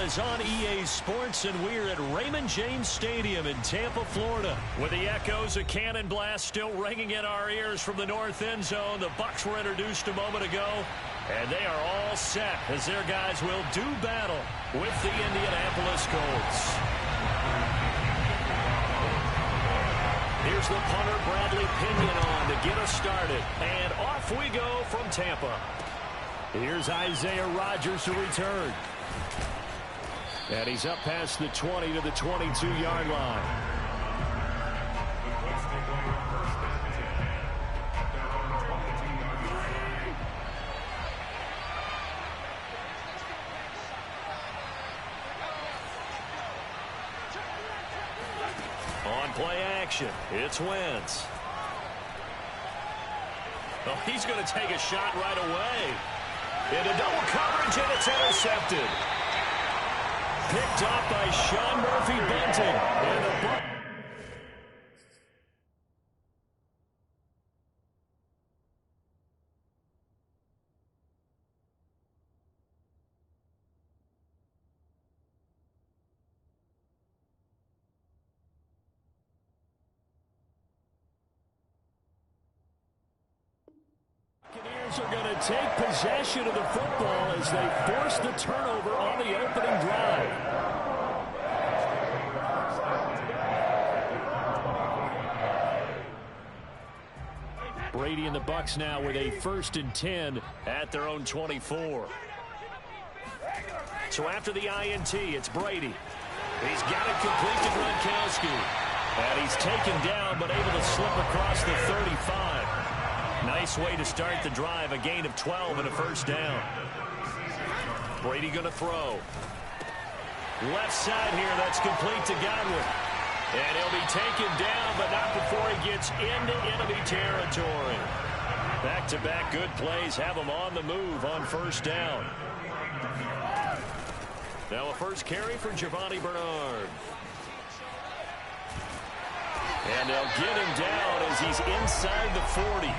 is on EA Sports, and we're at Raymond James Stadium in Tampa, Florida. With the echoes of Cannon Blast still ringing in our ears from the north end zone, the Bucs were introduced a moment ago, and they are all set as their guys will do battle with the Indianapolis Colts. Here's the punter, Bradley Pinion, on to get us started. And off we go from Tampa. Here's Isaiah Rodgers to return. And he's up past the 20 to the 22-yard line. On play action, it's Wentz. Oh, he's going to take a shot right away. Into double coverage, and it's intercepted. Picked off by Sean Murphy-Bunting. And the Bucs. Buccaneers are going to take possession of the football as they force the turnover on the opening drive. Brady and the Bucs now with a 1st and 10 at their own 24. So after the INT, it's Brady. He's got it complete to Gronkowski. And he's taken down but able to slip across the 35. Nice way to start the drive, a gain of 12 and a 1st down. Brady going to throw. Left side here, that's complete to Godwin. And he'll be taken down, but not before he gets into enemy territory. Back-to-back good plays have him on the move on 1st down. Now a first carry for Giovanni Bernard. And they'll get him down as he's inside the 40.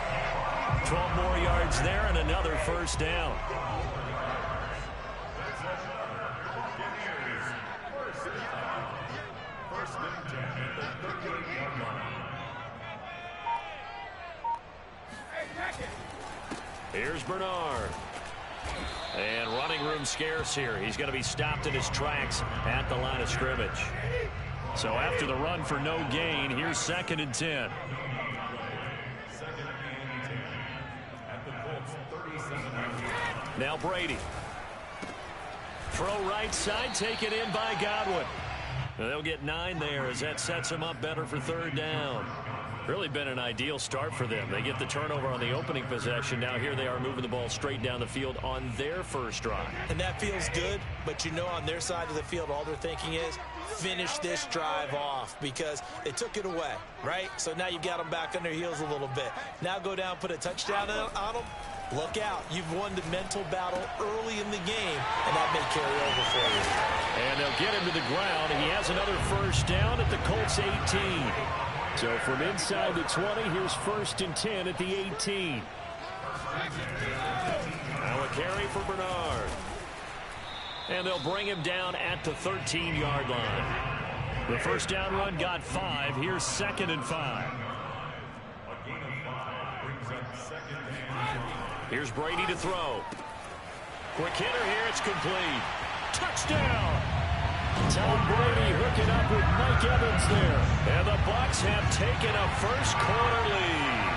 12 more yards there and another 1st down. Here's Bernard. And running room scarce here. He's going to be stopped in his tracks at the line of scrimmage. So after the run for no gain, here's 2nd and 10. Now Brady. Throw right side, taken in by Godwin. They'll get 9 there as that sets him up better for 3rd down. Really been an ideal start for them. They get the turnover on the opening possession. Now here they are moving the ball straight down the field on their first drive. And that feels good, but you know on their side of the field all they're thinking is finish this drive off because they took it away, right? So now you've got them back on their heels a little bit. Now go down, put a touchdown on them. Look out. You've won the mental battle early in the game, and that may carry over for you. And they'll get him to the ground, and he has another 1st down at the Colts 18. So from inside the 20, here's 1st and 10 at the 18. Now a carry for Bernard. And they'll bring him down at the 13-yard line. The 1st down run got 5. Here's 2nd and 5. Here's Brady to throw. Quick hitter here. It's complete. Touchdown. Tom Brady hooking up with Mike Evans there. And the Bucs have taken a first-quarter lead.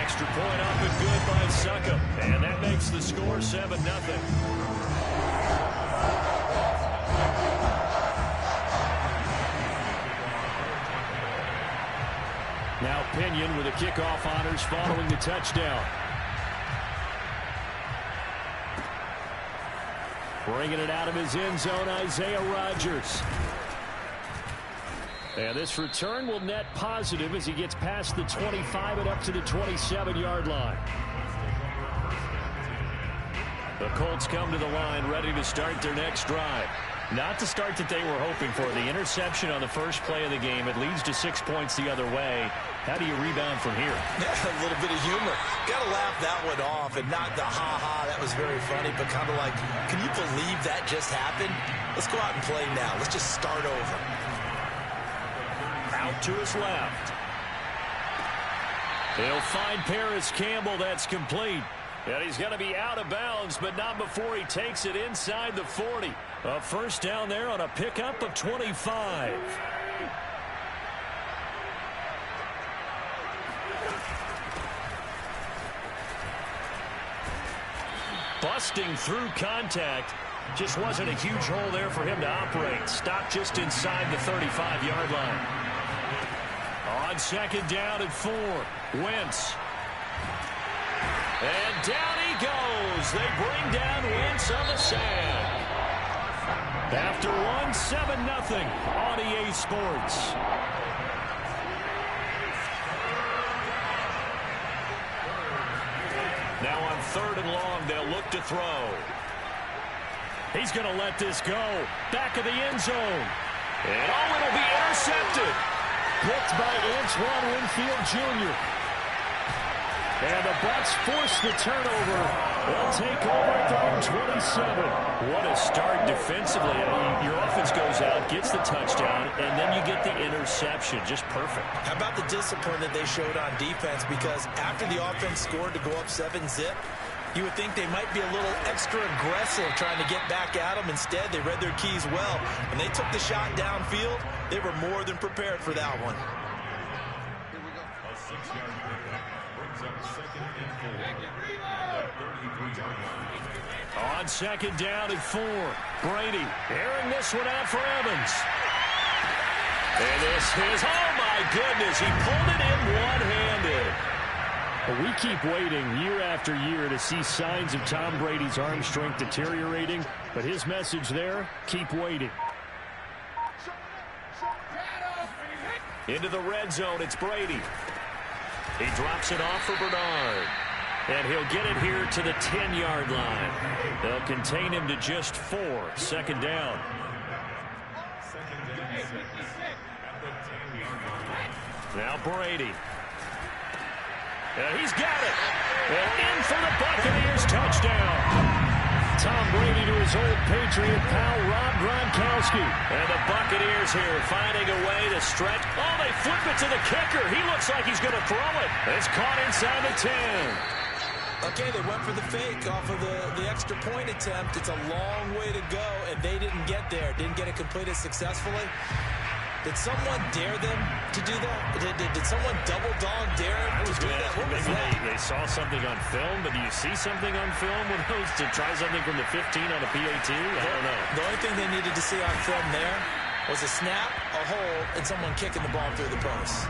Extra point up and good by Succop. And that makes the score 7-0. Now Pinion with the kickoff honors following the touchdown. Bringing it out of his end zone, Isaiah Rodgers. And this return will net positive as he gets past the 25 and up to the 27-yard line. The Colts come to the line ready to start their next drive. Not the start that they were hoping for. The interception on the first play of the game. It leads to 6 points the other way. How do you rebound from here? Yeah, a little bit of humor. Got to laugh laugh that one off, and not the ha-ha, that was very funny, but kind of like, can you believe that just happened? Let's go out and play now. Let's just start over. Out to his left. He'll find Paris Campbell. That's complete. And he's going to be out of bounds, but not before he takes it inside the 40. A first down there on a pickup of 25. Busting through contact. Just wasn't a huge hole there for him to operate. Stopped just inside the 35-yard line. On second down at 4. Wentz. And down he goes. They bring down Wentz on the sand. After 7-0 on EA Sports. Now on 3rd and long, they'll look to throw. He's going to let this go. Back of the end zone. And it'll be intercepted. Picked by Antoine Winfield Jr. And the Bucs force the turnover. They'll take over at their own 27. What a start defensively. Your offense goes out, gets the touchdown, and then you get the interception. Just perfect. How about the discipline that they showed on defense? Because after the offense scored to go up 7-zip, you would think they might be a little extra aggressive trying to get back at them. Instead, they read their keys well. When they took the shot downfield, they were more than prepared for that one. Here we go. A 6-yard pickup brings up 2nd and 4. At 33-yard line. On second down at 4. Brady airing this one out for Evans. And this is, oh my goodness, he pulled it in one-handed. We keep waiting year after year to see signs of Tom Brady's arm strength deteriorating, but his message there, keep waiting. Into the red zone, it's Brady. He drops it off for Bernard. And he'll get it here to the 10-yard line. They'll contain him to just 4. Second down. Now Brady. And he's got it. And in for the Buccaneers touchdown. Tom Brady to his old Patriot pal, Rob Gronkowski. And the Buccaneers here finding a way to stretch. Oh, they flip it to the kicker. He looks like he's going to throw it. It's caught inside the 10. Okay, they went for the fake off of the extra point attempt. It's a long way to go, and they didn't get there. Didn't get it completed successfully. Did someone dare them to do that? Did someone double dog dare them to do that? What was that? They saw something on film, but do you see something on film with those to try something from the 15 on a PAT? I don't know. The only thing they needed to see on film there was a snap, a hold, and someone kicking the ball through the post.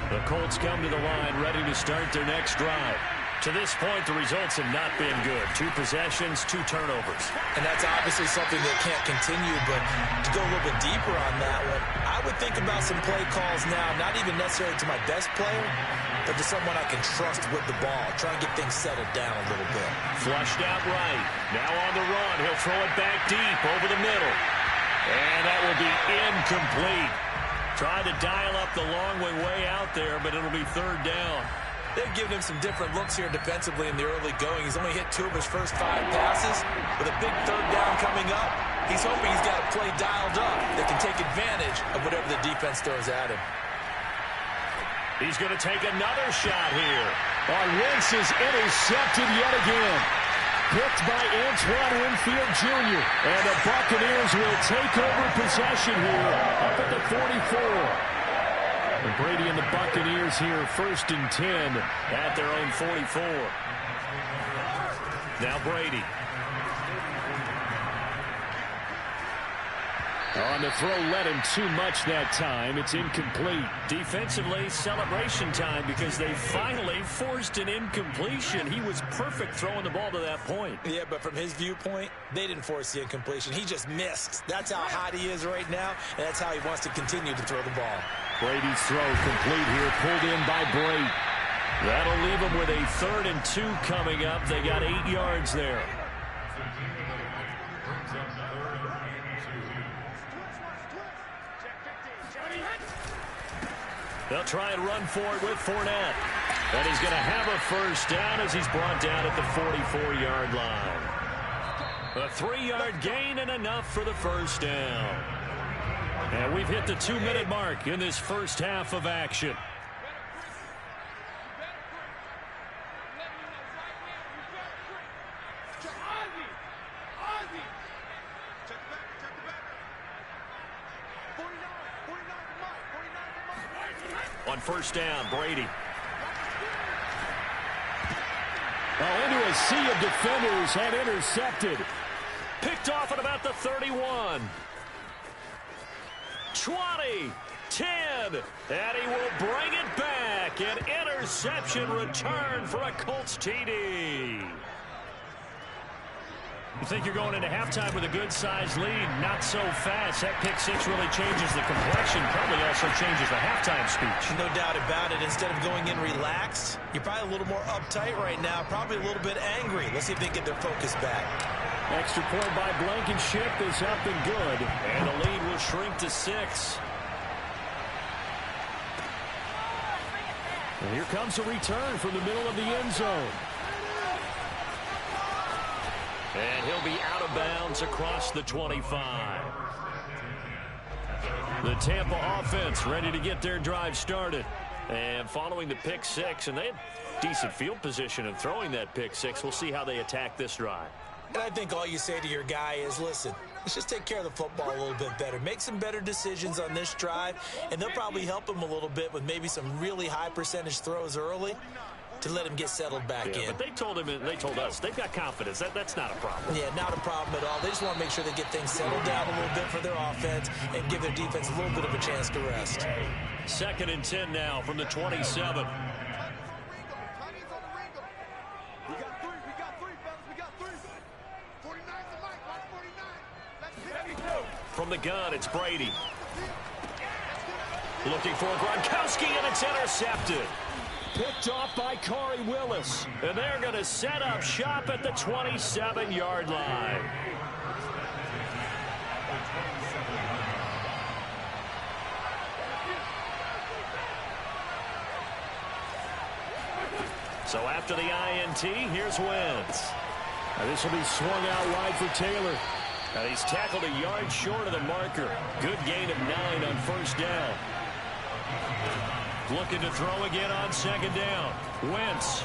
The Colts come to the line ready to start their next drive. To this point, the results have not been good. 2 possessions, 2 turnovers. And that's obviously something that can't continue, but to go a little bit deeper on that one, I would think about some play calls now, not even necessarily to my best player, but to someone I can trust with the ball. Try and get things settled down a little bit. Flushed out right. Now on the run. He'll throw it back deep over the middle. And that will be incomplete. Tried to dial up the long way out there, but it'll be 3rd down. They've given him some different looks here defensively in the early going. He's only hit 2 of his first 5 passes. With a big 3rd down coming up, he's hoping he's got a play dialed up that can take advantage of whatever the defense throws at him. He's going to take another shot here. Wentz is intercepted yet again. Picked by Antoine Winfield Jr. And the Buccaneers will take over possession here up at the 44. And Brady and the Buccaneers here 1st and 10 at their own 44. Now Brady. On the throw, led him too much that time. It's incomplete. Defensively, celebration time because they finally forced an incompletion. He was perfect throwing the ball to that point. Yeah, but from his viewpoint, they didn't force the incompletion. He just missed. That's how hot he is right now, and that's how he wants to continue to throw the ball. Brady's throw complete here, pulled in by Brady. That'll leave him with a 3rd and 2 coming up. They got 8 yards there. They'll try and run for it with Fournette. And he's going to have a first down as he's brought down at the 44-yard line. A 3-yard gain and enough for the first down. And we've hit the 2-minute mark in this first half of action. On first down, Brady. Into a sea of defenders and intercepted. Picked off at about the 31. 20, 10, and he will bring it back. An interception return for a Colts TD. You think you're going into halftime with a good-sized lead? Not so fast. That pick six really changes the complexion. Probably also changes the halftime speech. No doubt about it. Instead of going in relaxed, you're probably a little more uptight right now. Probably a little bit angry. Let's see if they get their focus back. Extra point by Blankenship is up and good. And the lead will shrink to 6. And here comes a return from the middle of the end zone. And he'll be out of bounds across the 25. The Tampa offense ready to get their drive started. And following the pick six, and they had decent field position in throwing that pick six. We'll see how they attack this drive. And I think all you say to your guy is, listen, let's just take care of the football a little bit better. Make some better decisions on this drive, and they'll probably help him a little bit with maybe some really high percentage throws early to let him get settled back in. But they told him, and they told us, they've got confidence. That's not a problem. Yeah, not a problem at all. They just want to make sure they get things settled down a little bit for their offense and give their defense a little bit of a chance to rest. 2nd and 10 now from the 27. From the gun, it's Brady. Looking for Gronkowski, and it's intercepted. Picked off by Corey Willis. And they're going to set up shop at the 27-yard line. So after the INT, here's Wentz. This will be swung out wide for Taylor. He's tackled a yard short of the marker. Good gain of 9 on first down. Looking to throw again on 2nd down. Wentz.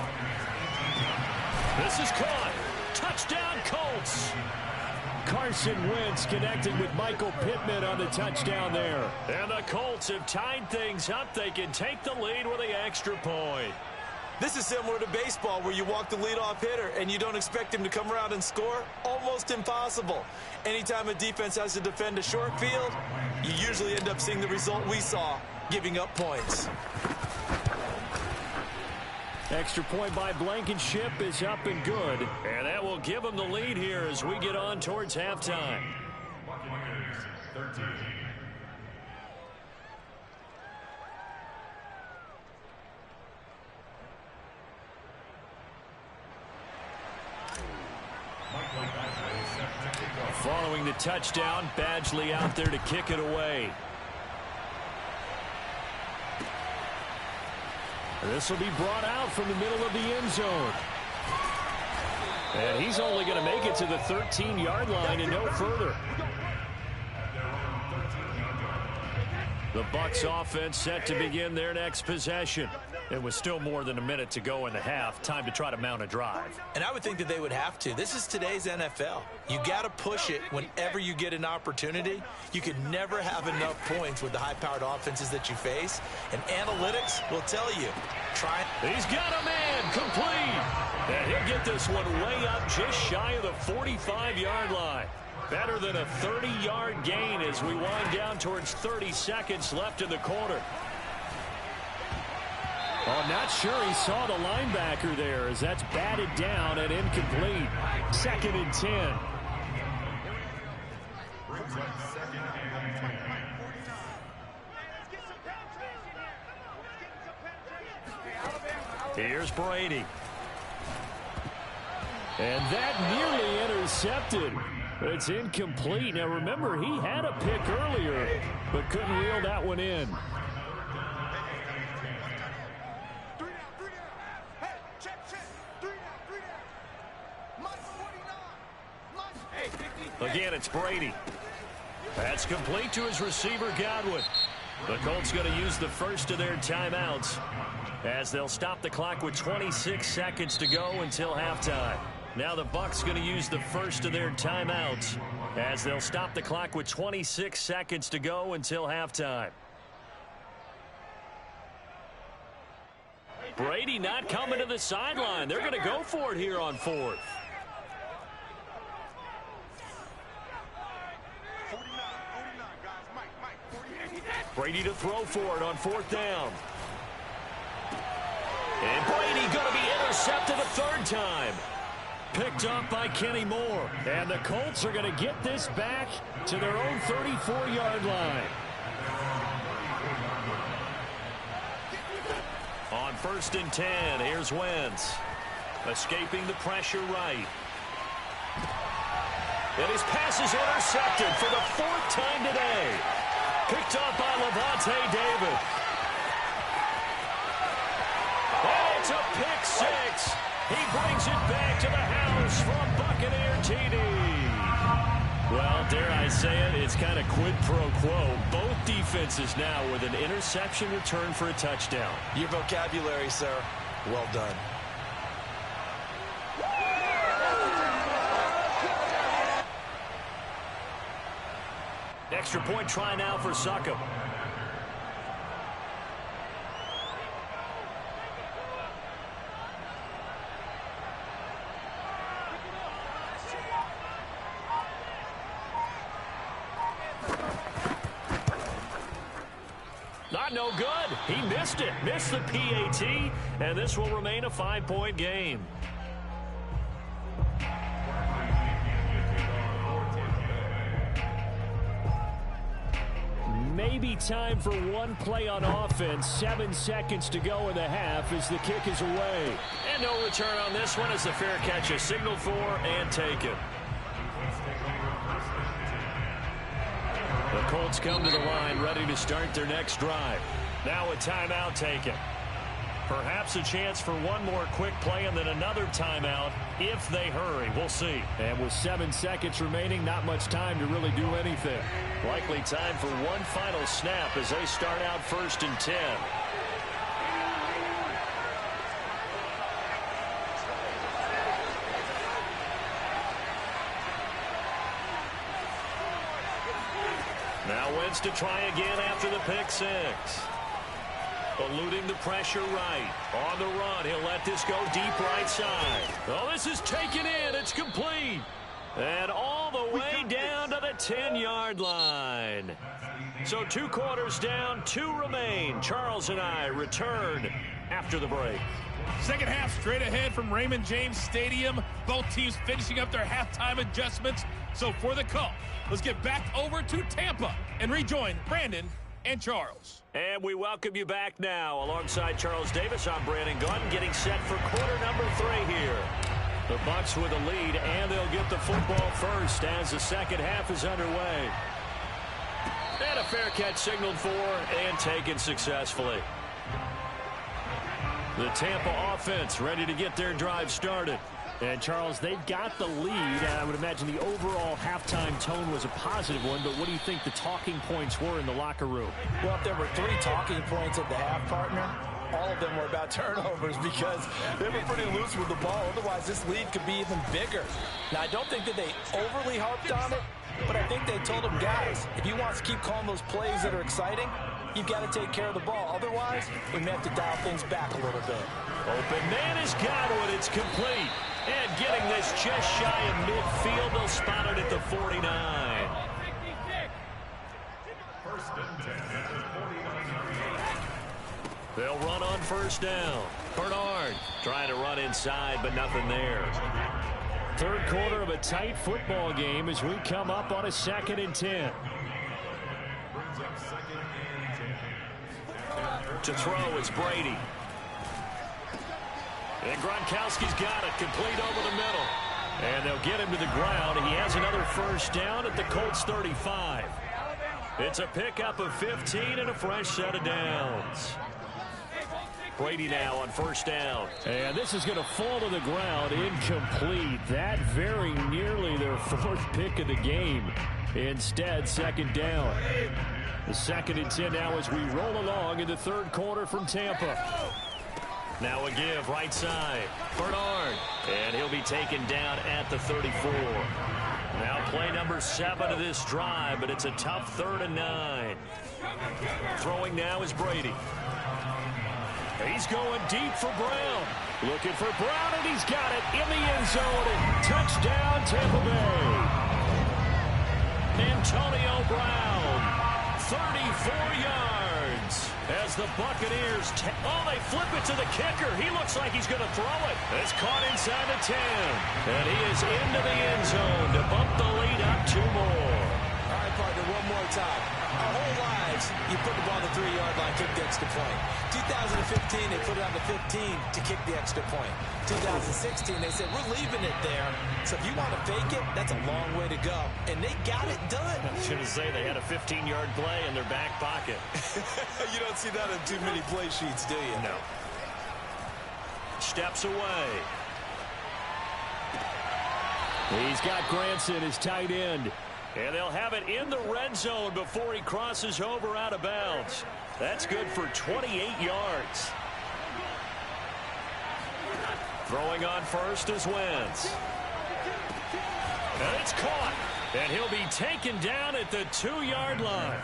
This is caught. Touchdown, Colts. Carson Wentz connecting with Michael Pittman on the touchdown there. And the Colts have tied things up. They can take the lead with the extra point. This is similar to baseball where you walk the leadoff hitter and you don't expect him to come around and score. Almost impossible. Anytime a defense has to defend a short field, you usually end up seeing the result we saw, giving up points. Extra point by Blankenship is up and good. And that will give them the lead here as we get on towards halftime. Following the touchdown, Badgley out there to kick it away. This will be brought out from the middle of the end zone. And he's only going to make it to the 13-yard line and no further. The Bucs offense set to begin their next possession. It was still more than a minute to go in the half. Time to try to mount a drive. And I would think that they would have to. This is today's NFL. You got to push it whenever you get an opportunity. You can never have enough points with the high-powered offenses that you face. And analytics will tell you. Try. He's got a man complete. And he'll get this one way up just shy of the 45-yard line. Better than a 30-yard gain as we wind down towards 30 seconds left in the quarter. Oh, not sure he saw the linebacker there as that's batted down and incomplete. 2nd and 10. Here's Brady. And that nearly intercepted. It's incomplete. Now, remember, he had a pick earlier, but couldn't reel that one in. Again, it's Brady. That's complete to his receiver, Godwin. The Colts going to use the first of their timeouts as they'll stop the clock with 26 seconds to go until halftime. Now the Bucs going to use the first of their timeouts as they'll stop the clock with 26 seconds to go until halftime. Brady not coming to the sideline. They're going to go for it here on fourth. Brady to throw for it on fourth down. And Brady going to be intercepted a third time. Picked up by Kenny Moore. And the Colts are going to get this back to their own 34-yard line. On 1st and 10, here's Wentz. Escaping the pressure right. And his pass is intercepted for the 4th time today. Picked up by Levante David. And it's a pick six. He brings it back to the house from Buccaneer TD. Well, dare I say it, it's kind of quid pro quo. Both defenses now with an interception return for a touchdown. Your vocabulary, sir. Well done. Extra point try now for Succop. Not no good. He missed it. Missed the PAT, and this will remain a 5-point game. Maybe time for one play on offense. 7 seconds to go in the half as the kick is away. And no return on this one as the fair catch is signaled for and taken. The Colts come to the line ready to start their next drive. Now a timeout taken. Perhaps a chance for one more quick play and then another timeout if they hurry. We'll see. And with 7 seconds remaining, not much time to really do anything. Likely time for one final snap as they start out 1st and 10. Now Wentz to try again after the pick six. Eluding the pressure right. On the run, he'll let this go deep right side. Oh, this is taken in. It's complete. And all the way down to the 10-yard line. So 2 quarters down, 2 remain. Charles and I return after the break. Second half straight ahead from Raymond James Stadium. Both teams finishing up their halftime adjustments. So for the call, let's get back over to Tampa and rejoin Brandon and Charles. And we welcome you back now. Alongside Charles Davis, I'm Brandon Gunn, getting set for quarter number 3 here. The Bucs with a lead, and they'll get the football first as the second half is underway. And a fair catch signaled for and taken successfully. The Tampa offense ready to get their drive started. And, Charles, they've got the lead. I would imagine the overall halftime tone was a positive one, but what do you think the talking points were in the locker room? Well, if there were 3 talking points at the half, partner, all of them were about turnovers because they were pretty loose with the ball. Otherwise, this lead could be even bigger. Now, I don't think that they overly harped on it, but I think they told them, guys, if you want to keep calling those plays that are exciting, you've got to take care of the ball. Otherwise, we may have to dial things back a little bit. Open man is Godwin. It's complete. And getting this just shy of midfield, they'll spot it at the 49. 1st and 10 at the 49. They'll run on 1st down. Bernard trying to run inside, but nothing there. Third quarter of a tight football game as we come up on a 2nd and 10. Brings up 2nd and 10. To throw, it's Brady. And Gronkowski's got it, complete over the middle. And they'll get him to the ground. He has another 1st down at the Colts 35. It's a pickup of 15 and a fresh set of downs. Brady now on first down. And this is going to fall to the ground, incomplete. That very nearly their fourth pick of the game. Instead, second down. The 2nd and 10 now as we roll along in the third quarter from Tampa. Now a give right side. Bernard. And he'll be taken down at the 34. Now play number 7 of this drive, but it's a tough 3rd and 9. Throwing now is Brady. He's going deep for Brown. Looking for Brown, and he's got it in the end zone. Touchdown, Tampa Bay. Antonio Brown. 34 yards as the Buccaneers. They flip it to the kicker. He looks like he's going to throw it. It's caught inside the 10. And he is into the end zone to bump the lead up 2 more. All right, partner, one more time. Our whole lives, you put the ball on the 3-yard line, kick the extra point. 2015, they put it on the 15 to kick the extra point. 2016, they said, we're leaving it there. So if you want to fake it, that's a long way to go. And they got it done. I was going to say they had a 15-yard play in their back pocket. You don't see that on too many play sheets, do you? No. Steps away. He's got Granson, his tight end. And they'll have it in the red zone before he crosses over out of bounds. That's good for 28 yards. Throwing on first is Wentz. And it's caught. And he'll be taken down at the 2-yard line.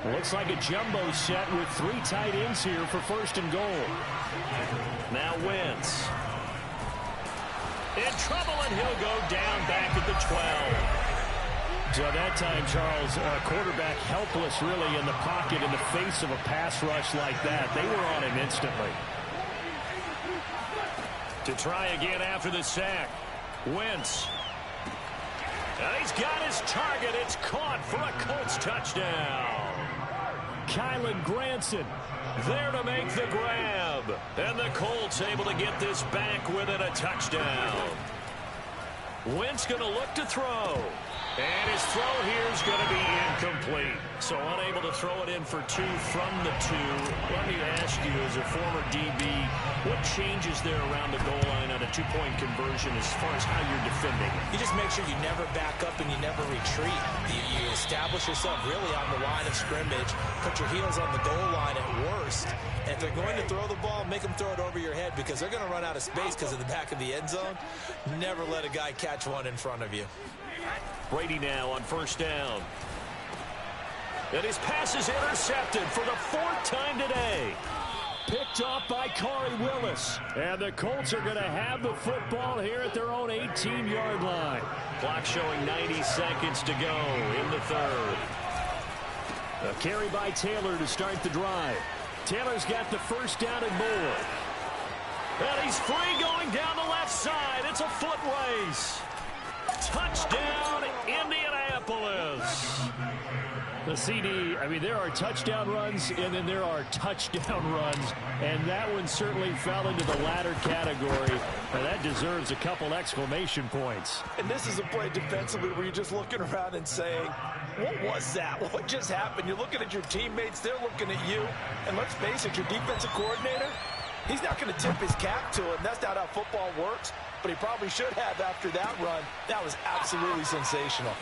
Looks like a jumbo set with 3 tight ends here for 1st and goal. Now Wentz. In trouble, and he'll go down back at the 12. So that time, Charles, quarterback helpless really in the pocket in the face of a pass rush like that. They were on him instantly. To try again after the sack. Wentz. And he's got his target. It's caught for a Colts touchdown. Kylan Granson there to make the grab. And the Colts able to get this back within a touchdown. Wentz going to look to throw. And his throw here is going to be incomplete. So unable to throw it in for 2 from the 2. Let me ask you, as a former DB, what changes there around the goal line on a 2-point conversion as far as how you're defending? You just make sure you never back up and you never retreat. You establish yourself really on the line of scrimmage. Put your heels on the goal line at worst. And if they're going to throw the ball, make them throw it over your head because they're going to run out of space because of the back of the end zone. Never let a guy catch one in front of you. Brady now on first down. And his pass is intercepted for the 4th time today. Picked off by Corey Willis. And the Colts are going to have the football here at their own 18-yard line. Clock showing 90 seconds to go in the 3rd. A carry by Taylor to start the drive. Taylor's got the first down and more. And he's free going down the left side. It's a foot race. Touchdown, Indianapolis. The CD, I mean, there are touchdown runs, and then there are touchdown runs, and that one certainly fell into the latter category. And that deserves a couple exclamation points. And this is a play defensively where you're just looking around and saying, what was that? What just happened? You're looking at your teammates, they're looking at you, and let's face it, your defensive coordinator, he's not going to tip his cap to it, and that's not how football works. But he probably should have after that run. That was absolutely sensational.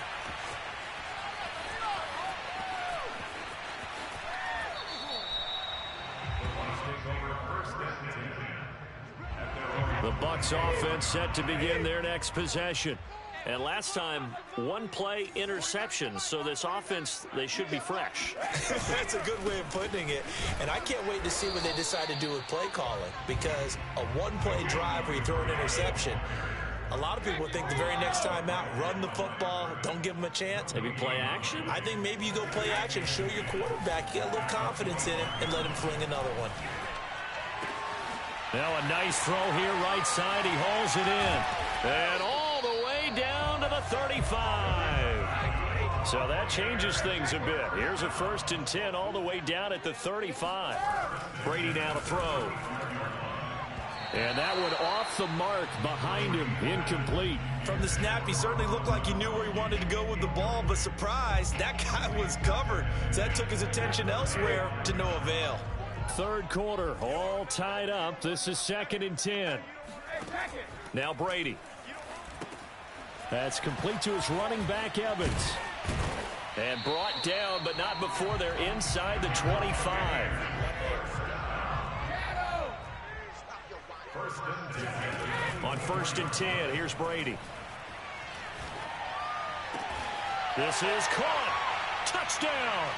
The Bucs offense set to begin their next possession. And last time, 1-play interception. So this offense, they should be fresh. That's a good way of putting it. And I can't wait to see what they decide to do with play calling. Because a 1-play drive where you throw an interception, a lot of people think the very next time out, run the football, don't give them a chance. Maybe play action? I think maybe you go play action, show your quarterback, you got a little confidence in him, and let him fling another one. Now a nice throw here, right side. He hauls it in. And all the way down to the 35. So that changes things a bit. Here's a 1st and 10 all the way down at the 35. Brady now to throw. And that one off the mark behind him, incomplete. From the snap, he certainly looked like he knew where he wanted to go with the ball, but surprise, that guy was covered. So that took his attention elsewhere to no avail. Third quarter, all tied up. This is 2nd and 10. Now Brady. That's complete to his running back, Evans. And brought down, but not before they're inside the 25. On 1st and 10, here's Brady. This is caught. Touchdown.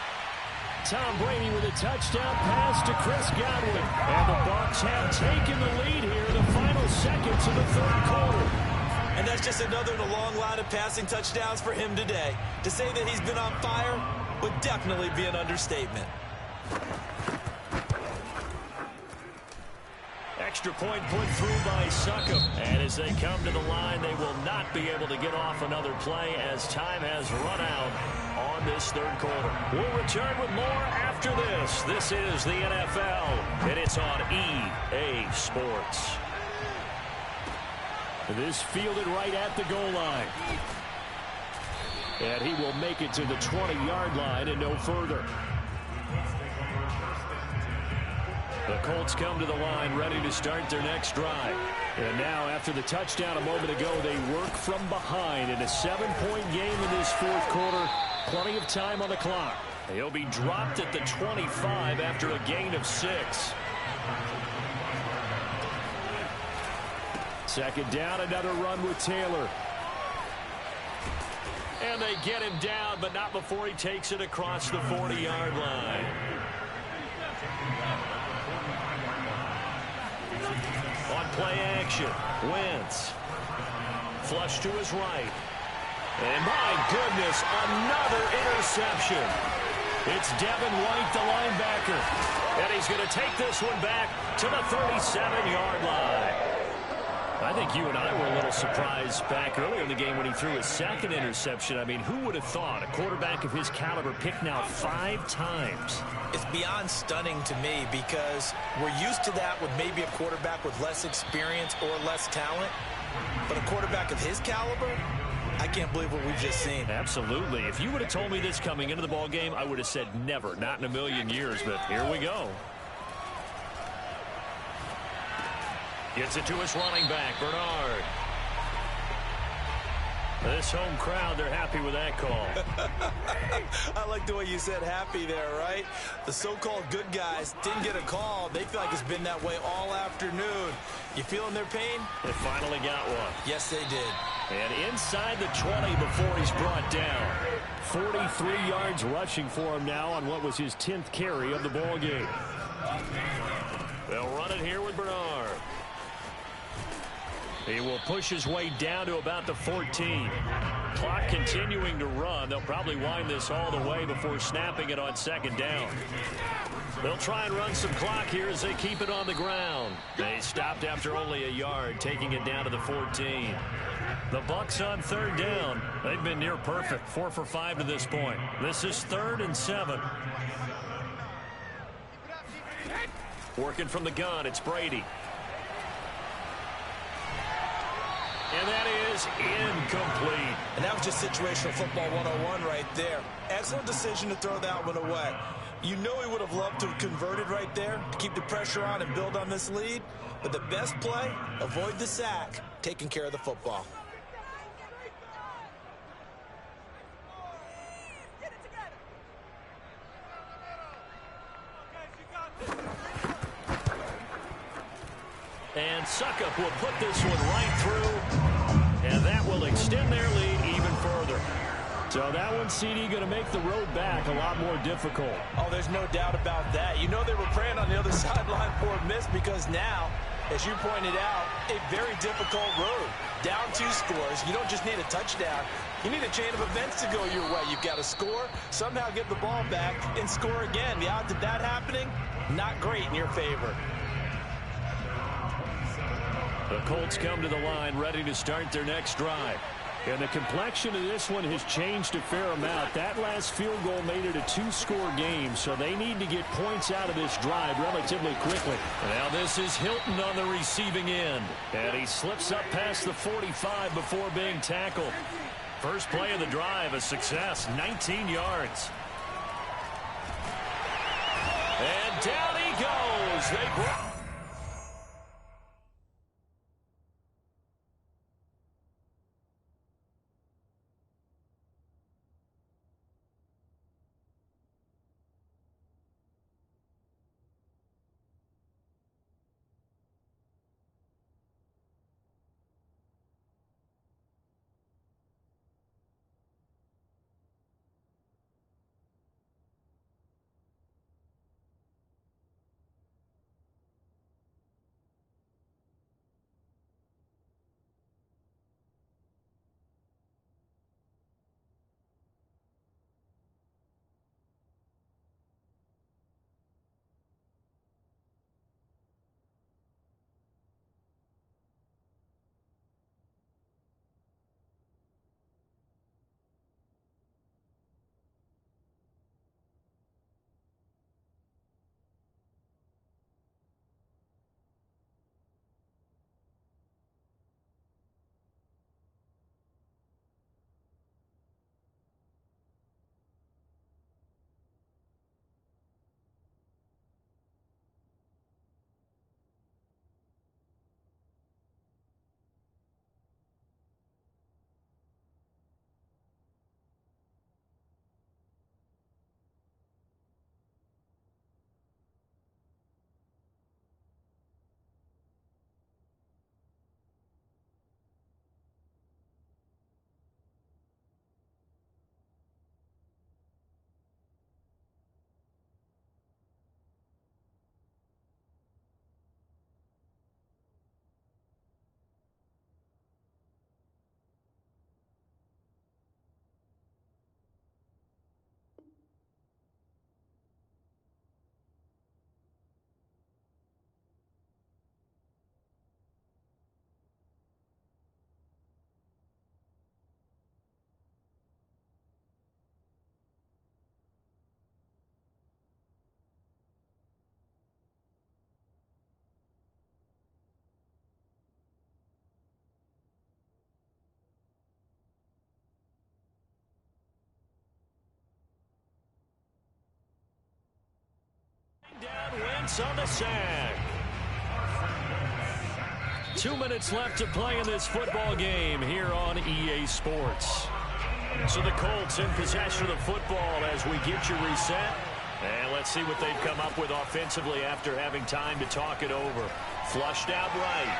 Tom Brady with a touchdown pass to Chris Godwin. And the Bucs have taken the lead here in the final seconds of the third quarter. And that's just another in a long line of passing touchdowns for him today. To say that he's been on fire would definitely be an understatement. Extra point put through by Succop. And as they come to the line, they will not be able to get off another play as time has run out on this third quarter. We'll return with more after this. This is the NFL, and it's on EA Sports. This fielded right at the goal line. And he will make it to the 20-yard line and no further. The Colts come to the line ready to start their next drive. And now, after the touchdown a moment ago, they work from behind in a 7-point game in this fourth quarter. Plenty of time on the clock. He'll be dropped at the 25 after a gain of 6. Second down, another run with Taylor. And they get him down, but not before he takes it across the 40-yard line. On play action, Wentz. Flush to his right. And my goodness, another interception. It's Devin White, the linebacker. And he's going to take this one back to the 37-yard line. I think you and I were a little surprised back earlier in the game when he threw his second interception. I mean, who would have thought a quarterback of his caliber picked now 5 times? It's beyond stunning to me because we're used to that with maybe a quarterback with less experience or less talent. But a quarterback of his caliber, I can't believe what we've just seen. Absolutely. If you would have told me this coming into the ball game, I would have said never, not in a million years. But here we go. Gets it to his running back, Bernard. This home crowd, they're happy with that call. I like the way you said happy there, right? The so-called good guys didn't get a call. They feel like it's been that way all afternoon. You feeling their pain? They finally got one. Yes, they did. And inside the 20 before he's brought down. 43 yards rushing for him now on what was his 10th carry of the ball game. They'll run it here with Bernard. He will push his way down to about the 14. Clock continuing to run. They'll probably wind this all the way before snapping it on second down. They'll try and run some clock here as they keep it on the ground. They stopped after only a yard, taking it down to the 14. The Bucs on third down. They've been near perfect, 4 for 5 to this point. This is 3rd and 7. Working from the gun, it's Brady. And that is incomplete. And that was just situational football 101 right there. Excellent decision to throw that one away. You know he would have loved to have converted right there to keep the pressure on and build on this lead. But the best play, avoid the sack, taking care of the football. And Succop will put this one right through, and that will extend their lead even further. So that one, CD, going to make the road back a lot more difficult. Oh, there's no doubt about that. You know they were praying on the other sideline for a miss because now, as you pointed out, a very difficult road. Down 2 scores. You don't just need a touchdown. You need a chain of events to go your way. You've got to score, somehow get the ball back, and score again. The odds of that happening, not great in your favor. The Colts come to the line ready to start their next drive. And the complexion of this one has changed a fair amount. That last field goal made it a 2-score game, so they need to get points out of this drive relatively quickly. Now this is Hilton on the receiving end. And he slips up past the 45 before being tackled. First play of the drive, a success, 19 yards. And down he goes. goes. They broke. Down Wentz on the sack. 2 minutes left to play in this football game here on EA Sports. So the Colts in possession of the football as we get you reset. And let's see what they've come up with offensively after having time to talk it over. Flushed out right.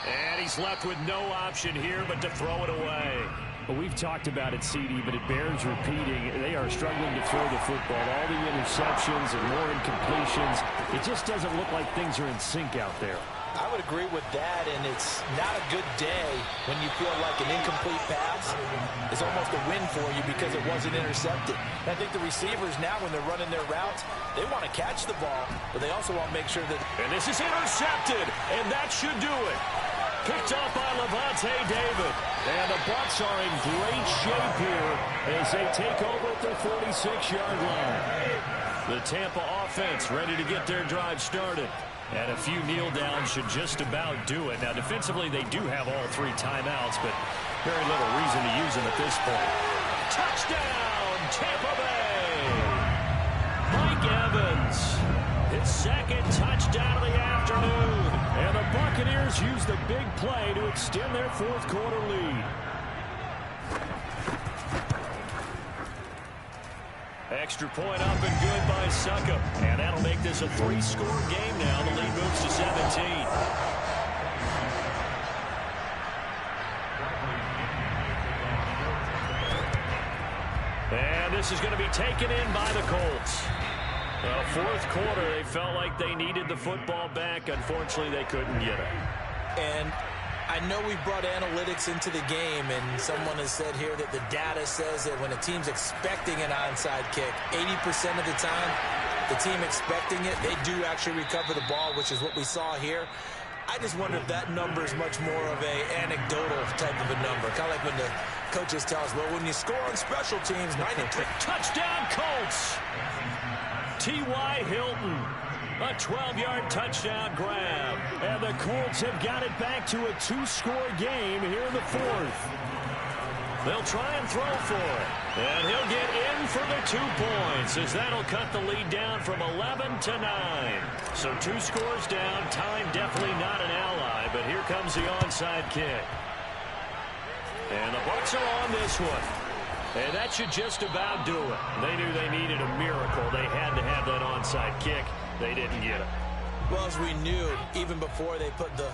And he's left with no option here but to throw it away. Well, we've talked about it, CD, but it bears repeating. They are struggling to throw the football. All the interceptions and more incompletions. It just doesn't look like things are in sync out there. I would agree with that, and it's not a good day when you feel like an incomplete pass is almost a win for you because it wasn't intercepted. And I think the receivers now, when they're running their routes, they want to catch the ball, but they also want to make sure that... And this is intercepted, and that should do it. Picked off by Levante David. And the Bucs are in great shape here as they take over at their 46-yard line. The Tampa offense ready to get their drive started. And a few kneel downs should just about do it. Now, defensively, they do have all three timeouts, but very little reason to use them at this point. Touchdown, Tampa Bay! Mike Evans, his second touchdown of the afternoon. And the Buccaneers use the big play to extend their fourth quarter lead. Extra point up and good by Suckup. And that'll make this a 3-score game now. The lead moves to 17. And this is going to be taken in by the Colts. Well, fourth quarter, they felt like they needed the football back. Unfortunately, they couldn't get it. And I know we brought analytics into the game, and someone has said here that the data says that when a team's expecting an onside kick, 80% of the time, the team expecting it, they do actually recover the ball, which is what we saw here. I just wonder if that number is much more of a anecdotal type of a number. Kind of like when the coaches tell us, well, when you score on special teams, 93. Touchdown, Colts! T.Y. Hilton. A 12-yard touchdown grab. And the Colts have got it back to a 2-score game here in the fourth. They'll try and throw for it. And he'll get in for the 2 points, as that'll cut the lead down from 11 to 9. So 2 scores down. Time definitely not an ally, but here comes the onside kick. And the Bucs are on this one. And that should just about do it. They knew they needed a miracle. They had to have that onside kick. They didn't get it. Well, as we knew, even before they put the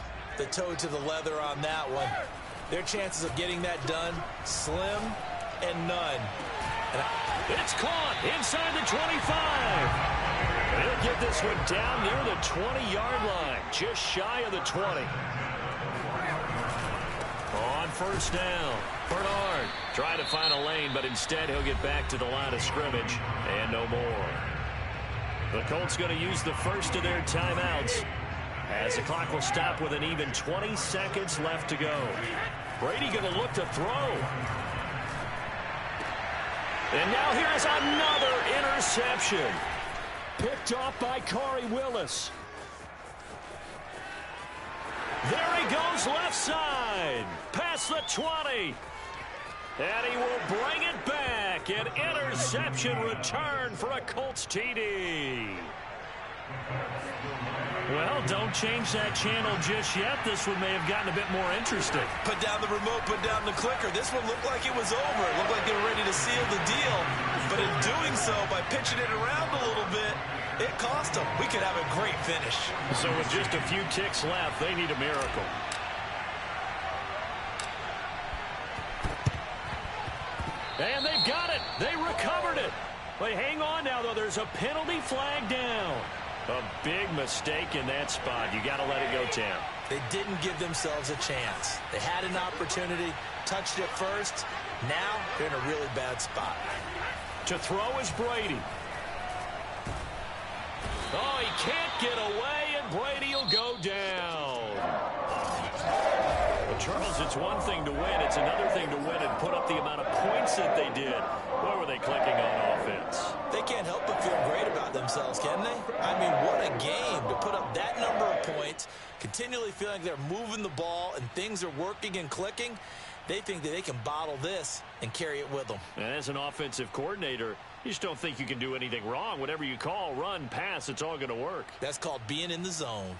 toe to the leather on that one, their chances of getting that done, slim and none. It's caught inside the 25. He'll get this one down near the 20-yard line, just shy of the 20. On first down, Bernard trying to find a lane, but instead he'll get back to the line of scrimmage and no more. The Colts going to use the first of their timeouts, as the clock will stop with an even 20 seconds left to go. Brady going to look to throw. And now here is another interception. Picked off by Corey Willis. There he goes left side. Past the 20. And he will bring it back. An interception return for a Colts TD. Well, don't change that channel just yet. This one may have gotten a bit more interesting. Put down the remote, put down the clicker. This one looked like it was over. It looked like they were ready to seal the deal. But in doing so, by pitching it around a little bit, it cost them. We could have a great finish. So with just a few ticks left, they need a miracle. And they've got it. They recovered it. But hang on now, though. There's a penalty flag down. A big mistake in that spot. You got to let it go, Tam. They didn't give themselves a chance. They had an opportunity, touched it first. Now they're in a really bad spot. To throw is Brady. Oh, he can't get away, and Brady will go down. Well, Charles, it's one thing to win. It's another thing to win and put up the amount of points that they did. Boy, were they clicking on offense. They can't help but feel great about themselves, can they? I mean, what a game to put up that number of points, continually feeling like they're moving the ball and things are working and clicking. They think that they can bottle this and carry it with them. And as an offensive coordinator, you just don't think you can do anything wrong. Whatever you call, run, pass, it's all going to work. That's called being in the zone.